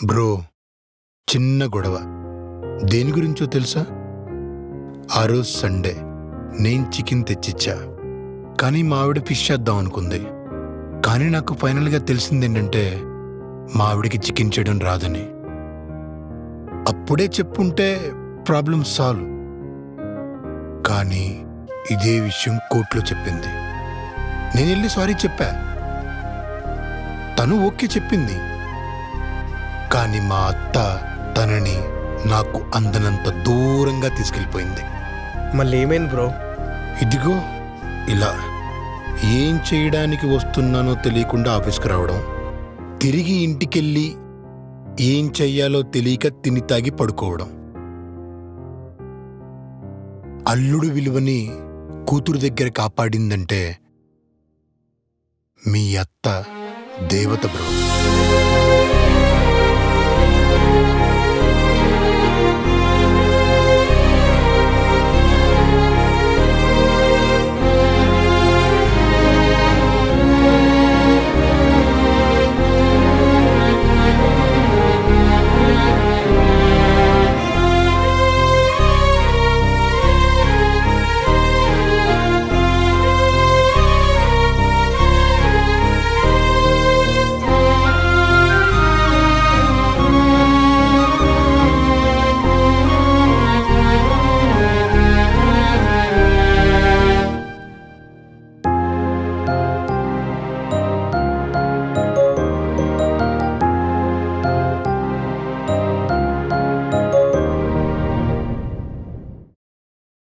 Bro, చిన్న గొడవ. దేని గురించో తెలుసా? ఆ రోజు సండే నేను చికెన్ తెచ్చిచ్చా, కానీ మా ఆవిడ ఫిష్ చేద్దాం అనుకుంది. కానీ నాకు ఫైనల్గా తెలిసిందేంటంటే మా ఆవిడికి చికెన్ చేయడం రాదని. అప్పుడే చెప్పుంటే ప్రాబ్లం సాల్వ్. కానీ ఇదే విషయం కోర్టులో చెప్పింది. నేను వెళ్ళి సారీ చెప్పా, తను ఓకే చెప్పింది. కానీ మా అత్త తనని నాకు అందనంత దూరంగా తీసుకెళ్ళిపోయింది. మళ్ళీ ఏమైంది బ్రో? ఇదిగో ఇలా ఏం చేయడానికి వస్తున్నానో తెలియకుండా ఆఫీస్కి రావడం, తిరిగి ఇంటికెళ్ళి ఏం చెయ్యాలో తెలియక తిని తాగి పడుకోవడం. అల్లుడు విలువని కూతురు దగ్గర కాపాడిందంటే మీ అత్త దేవత బ్రో.